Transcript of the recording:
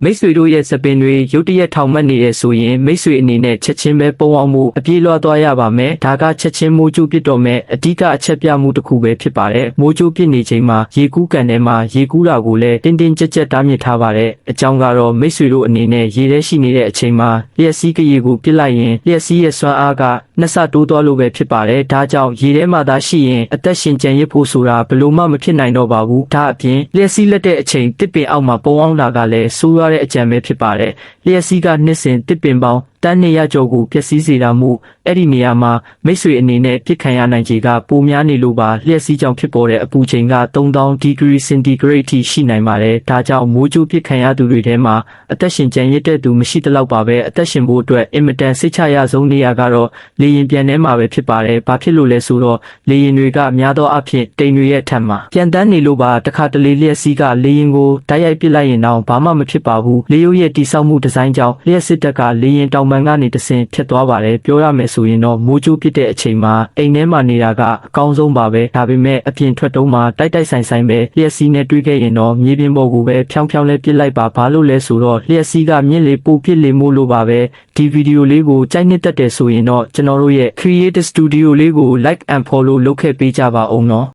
မိတ်ဆွေတို့ရဲ့စပင်တွေရုတ်တရက်ထောင်မှတ်နေရဆိုရင်မိတ်ဆွေအနေနဲ့ချက်ချင်းပဲပုံအောင်မှုအပြေးလွှားသွားရပါမယ်ဒါကချက်ချင်းမိုးကြိုးပစ်တော့မယ်အဓိကအချက်ပြမှုတစ်ခုပဲဖြစ်ပါတယ်မိုးကြိုးပစ်နေချိန်မှာရေကူးကန်ထဲမှာရေကူးတာကိုလည်းတင်းတင်းကြပ်ကြပ်တားမြစ်ထားပါတယ်အကြောင်းကတော့မိတ်ဆွေတို့အနေနဲ့ရေထဲရှိနေတဲ့အချိန်မှာလျှက်စီးကရေကိုပစ်လိုက်ရင်လျှက်စီးရဲ့စွမ်းအားကနှစ်ဆတိုးသွားလို့ပဲဖြစ်ပါတယ်ဒါကြောင့်ရေထဲမှာသာရှိရင်အသက်ရှင်ကျန်ရစ်ဖို့ဆိုတာဘယ်လို့မှမဖြစ်နိုင်တော့ပါဘူးဒါအပြင်လျှက်စီးလက်တဲ့အချိန်တစ်ပင်အောက်မှာပုံအောင်တာကလည်းဆိုးရတဲ့အကြံပဲဖြစ်ပါတယ်လျှက်စီးကနှစ်စဉ်တစ်ပင်ပေါင်းတန်း200ကျော်ကိုပျက်စီးစေတာမို့အဲ့ဒီနေရာမှာမိတ်ဆွေအနေနဲ့ပြစ်ခံရနိုင်ခြေကပိုများနေလို့ပါလျှက်စီးကြောင့်ဖြစ်ပေါ်တဲ့အပူချိန်က3000 degree centigrade ထိရှိနိုင်ပါတယ်ဒါကြောင့်မိုးကြိုးပြစ်ခံရသူတွေထဲမှာအသက်ရှင်ကျန်ရစ်တဲ့သူမရှိသလောက်ပါပဲအသက်ရှင်ဖို့အတွက်အင်မတန်စိတ်ချရဆုံးနေရာကတော့လေရင်ပြန်ထဲမှာပဲဖြစ်ပါတယ်ဘာဖြစ်လို့လဲဆိုတော့လေရင်တွေကများသောအားဖြင့်တိမ်တွေရဲ့ထက်မှာပြန်တန်းနေလို့ပါတခါတလေလျှက်စီးကလေရင်ကိုတိုက်ရိုက်ပစ်လိုက်ရင်တော့ဘာမှမဖြစ်ပါဘူးလေရုပ်ရဲ့တိဆောက်မှုဒီဇိုင်းကြောင့်လျှက်စစ်တပ်ကလေရင်တောင်ပံကနေတဆင့်ဖြစ်သွားပါတယ်ပြောရမယ်ဆိုရင်တော့မိုးကြိုးပစ်တဲ့အချိန်မှာအိမ်ထဲမှာနေတာကအကောင်းဆုံးပါပဲဒါပေမဲ့အပြင်ထွက်တုံးမှာတိုက်ဆိုင်ဆိုင်ပဲလျှက်စီးနဲ့တွေးခဲ့ရင်တော့မြေပြင်ပေါ်ကိုပဲဖြောင်းလဲပစ်လိုက်ပါဘာလို့လဲဆိုတော့လျှက်စီးကမြင့်လေပိုပစ်လေမို့လို့ပါပဲဒီဗီဒီယိုလေးကိုကြိုက်နှစ်သက်တယ်ဆိုရင်တော့ကျွန်တော်တို့ရဲ့ Creative Studio လေးကို like and follow လုပ်ခဲ့ပေးကြပါဦးနော်